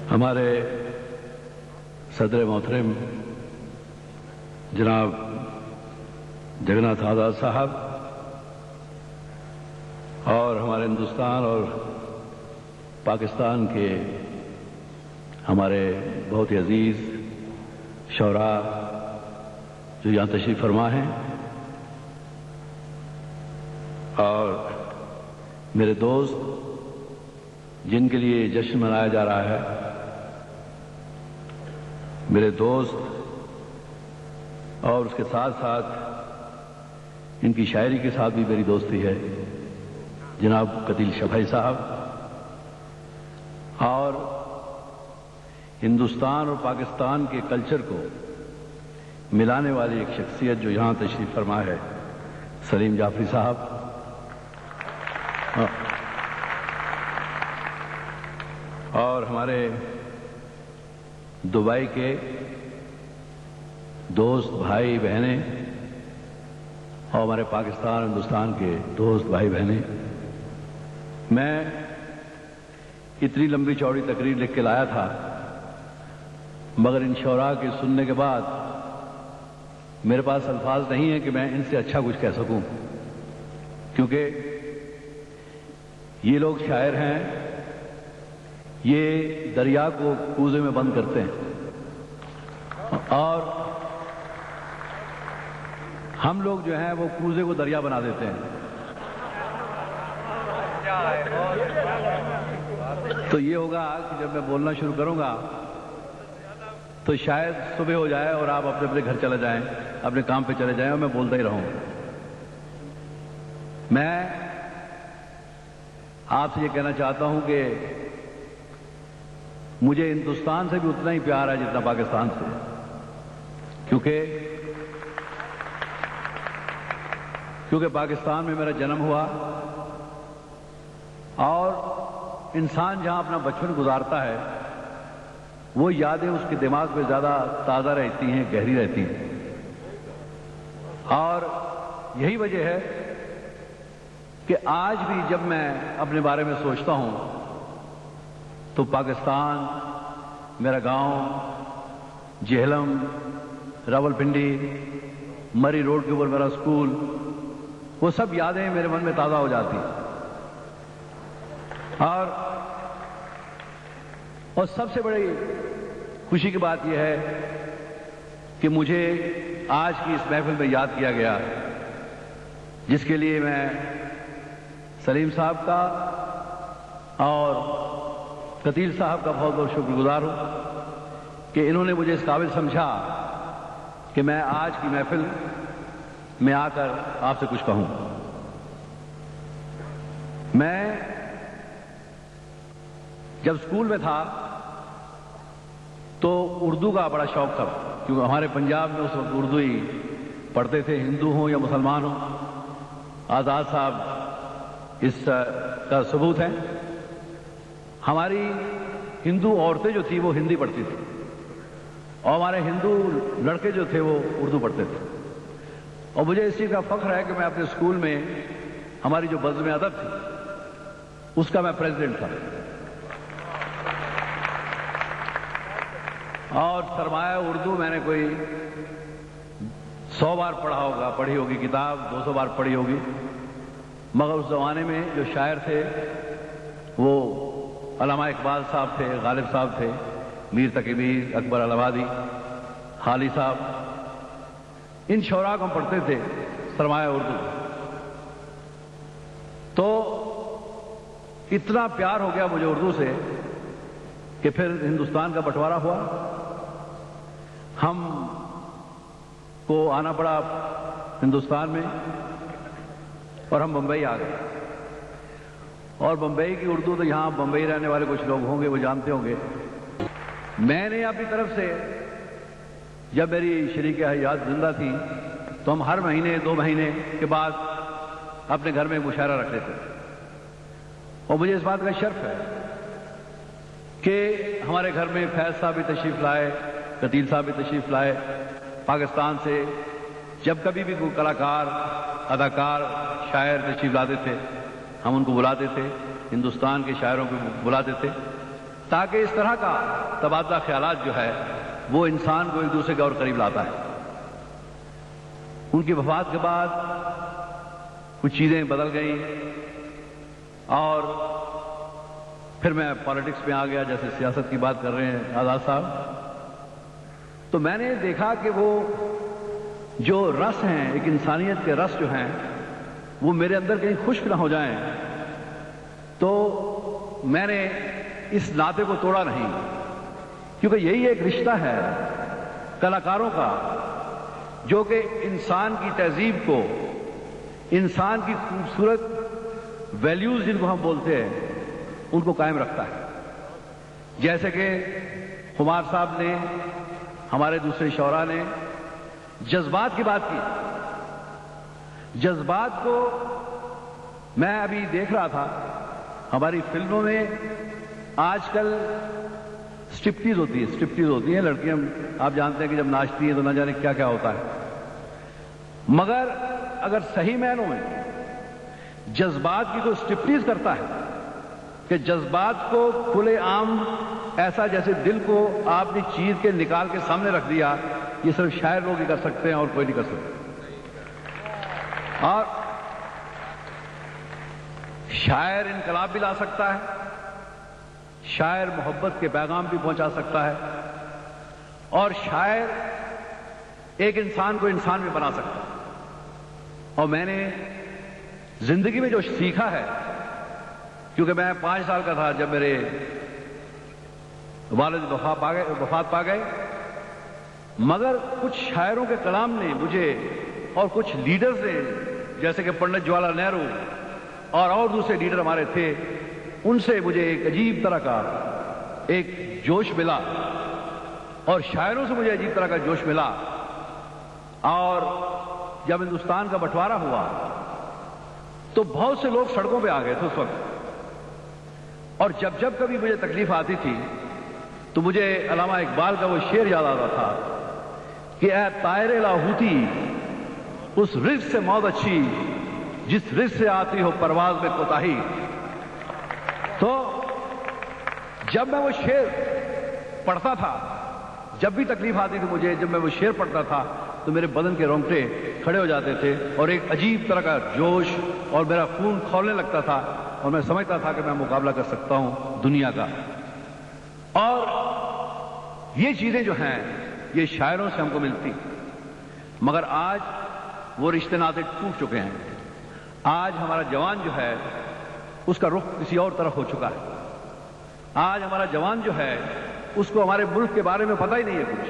ہمارے صدر محترم جناب جگناتھ آزاد صاحب اور ہمارے ہندوستان اور پاکستان کے ہمارے بہت ہی عزیز شعراء جو یہاں تشریف فرما ہیں، اور میرے دوست جن کے لیے جشن منایا جا رہا ہے، میرے دوست اور اس کے ساتھ ساتھ ان کی شاعری کے ساتھ بھی میری دوستی ہے، جناب قتیل شفیع صاحب، اور ہندوستان اور پاکستان کے کلچر کو ملانے والی ایک شخصیت جو یہاں تشریف فرما ہے، سلیم جعفری صاحب، اور ہمارے دبئی کے دوست بھائی بہنیں اور ہمارے پاکستان ہندوستان کے دوست بھائی بہنیں، میں اتنی لمبی چوڑی تقریر لکھ کے لایا تھا، مگر ان شعراء کے سننے کے بعد میرے پاس الفاظ نہیں ہیں کہ میں ان سے اچھا کچھ کہہ سکوں، کیونکہ یہ لوگ شاعر ہیں، یہ دریا کو کوزے میں بند کرتے ہیں اور ہم لوگ جو ہیں وہ کوزے کو دریا بنا دیتے ہیں۔ تو یہ ہوگا کہ جب میں بولنا شروع کروں گا تو شاید صبح ہو جائے اور آپ اپنے اپنے گھر چلے جائیں، اپنے کام پہ چلے جائیں اور میں بولتا ہی رہوں۔ میں آپ سے یہ کہنا چاہتا ہوں کہ مجھے ہندوستان سے بھی اتنا ہی پیار ہے جتنا پاکستان سے، کیونکہ پاکستان میں میرا جنم ہوا، اور انسان جہاں اپنا بچپن گزارتا ہے وہ یادیں اس کے دماغ میں زیادہ تازہ رہتی ہیں، گہری رہتی ہیں، اور یہی وجہ ہے کہ آج بھی جب میں اپنے بارے میں سوچتا ہوں تو پاکستان، میرا گاؤں جہلم، راولپنڈی، مری روڈ کے اوپر میرا اسکول، وہ سب یادیں میرے من میں تازہ ہو جاتی ہیں۔ اور سب سے بڑی خوشی کی بات یہ ہے کہ مجھے آج کی اس محفل میں یاد کیا گیا، جس کے لیے میں سلیم صاحب کا اور قتیل صاحب کا بہت بہت شکر گزار ہوں کہ انہوں نے مجھے اس قابل سمجھا کہ میں آج کی محفل میں آ کر آپ سے کچھ کہوں۔ میں جب اسکول میں تھا تو اردو کا بڑا شوق تھا، کیونکہ ہمارے پنجاب میں اس وقت اردو ہی پڑھتے تھے، ہندو ہوں یا مسلمان ہوں۔ آزاد صاحب اس کا ثبوت ہے۔ ہماری ہندو عورتیں جو تھیں وہ ہندی پڑھتی تھیں، اور ہمارے ہندو لڑکے جو تھے وہ اردو پڑھتے تھے، اور مجھے اس چیز کا فخر ہے کہ میں اپنے اسکول میں ہماری جو بزم ادب تھی اس کا میں پریزیڈنٹ تھا، اور سرمایہ اردو میں نے کوئی 100 بار پڑھی ہوگی کتاب، 200 بار پڑھی ہوگی، مگر اس زمانے میں جو شاعر تھے وہ علامہ اقبال صاحب تھے، غالب صاحب تھے، میر تقی میر، اکبر الہ آبادی، حالی صاحب، ان شعراء کو ہم پڑھتے تھے سرمایہ اردو۔ تو اتنا پیار ہو گیا مجھے اردو سے کہ پھر ہندوستان کا بٹوارا ہوا، ہم کو آنا پڑا ہندوستان میں، اور ہم بمبئی آ گئے، اور بمبئی کی اردو تو یہاں بمبئی رہنے والے کچھ لوگ ہوں گے وہ جانتے ہوں گے۔ میں نے اپنی طرف سے، جب میری شریک حیات زندہ تھی تو ہم ہر مہینے 2 مہینے کے بعد اپنے گھر میں مشاعرہ رکھتے تھے، اور مجھے اس بات کا شرف ہے کہ ہمارے گھر میں فیض صاحب بھی تشریف لائے، قتیل صاحب بھی تشریف لائے پاکستان سے۔ جب کبھی بھی کوئی کلاکار، اداکار، شاعر تشریف لاتے تھے ہم ان کو بلاتے تھے، ہندوستان کے شاعروں کو بلاتے تھے، تاکہ اس طرح کا تبادلہ خیالات جو ہے وہ انسان کو ایک دوسرے کے اور قریب لاتا ہے۔ ان کی وفات کے بعد کچھ چیزیں بدل گئیں اور پھر میں پالیٹکس میں آ گیا، جیسے سیاست کی بات کر رہے ہیں آزاد صاحب، تو میں نے دیکھا کہ وہ جو رس ہیں، ایک انسانیت کے رس جو ہیں، وہ میرے اندر کہیں خشک نہ ہو جائیں، تو میں نے اس ناطے کو توڑا نہیں، کیونکہ یہی ایک رشتہ ہے کلاکاروں کا جو کہ انسان کی تہذیب کو، انسان کی خوبصورت ویلیوز جن کو ہم بولتے ہیں، ان کو قائم رکھتا ہے۔ جیسے کہ خمار صاحب نے، ہمارے دوسرے شعراء نے جذبات کی بات کی۔ جذبات کو میں ابھی دیکھ رہا تھا، ہماری فلموں میں آج کل اسٹرپٹیز ہوتی ہیں لڑکیاں، آپ جانتے ہیں کہ جب ناچتی ہیں تو نہ جانے کیا کیا ہوتا ہے، مگر اگر صحیح معنوں میں جذبات کی کوئی اسٹرپٹیز کرتا ہے کہ جذبات کو کھلے عام ایسا جیسے دل کو آپ نے چیر کے نکال کے سامنے رکھ دیا، یہ صرف شاعر لوگ ہی کر سکتے ہیں اور کوئی نہیں کر سکتا۔ اور شاعر انقلاب بھی لا سکتا ہے، شاعر محبت کے پیغام بھی پہنچا سکتا ہے، اور شاعر ایک انسان کو انسان بھی بنا سکتا ہے۔ اور میں نے زندگی میں جو سیکھا ہے، کیونکہ میں 5 سال کا تھا جب میرے والد وفات پا گئے، مگر کچھ شاعروں کے کلام نے مجھے، اور کچھ لیڈرز نے جیسے کہ پنڈت جواہر لال نہرو اور دوسرے لیڈر ہمارے تھے، ان سے مجھے ایک عجیب طرح کا ایک جوش ملا، اور شاعروں سے مجھے عجیب طرح کا جوش ملا۔ اور جب ہندوستان کا بٹوارا ہوا تو بہت سے لوگ سڑکوں پہ آ گئے تھے اس وقت، اور جب جب کبھی مجھے تکلیف آتی تھی تو مجھے علامہ اقبال کا وہ شعر یاد آتا تھا کہ اے طائر لاہوتی اس رزق سے موت اچھی جس رزق سے آتی ہو پرواز میں کوتاہی۔ تو جب میں وہ شعر پڑھتا تھا، جب بھی تکلیف آتی تھی مجھے، جب میں وہ شعر پڑھتا تھا تو میرے بدن کے رونگٹے کھڑے ہو جاتے تھے، اور ایک عجیب طرح کا جوش اور میرا خون کھولنے لگتا تھا، اور میں سمجھتا تھا کہ میں مقابلہ کر سکتا ہوں دنیا کا۔ اور یہ چیزیں جو ہیں یہ شاعروں سے ہم کو ملتی، مگر آج وہ رشتے ناطے ٹوٹ چکے ہیں۔ آج ہمارا جوان جو ہے اس کا رخ کسی اور طرف ہو چکا ہے۔ آج ہمارا جوان جو ہے اس کو ہمارے ملک کے بارے میں پتہ ہی نہیں ہے کچھ۔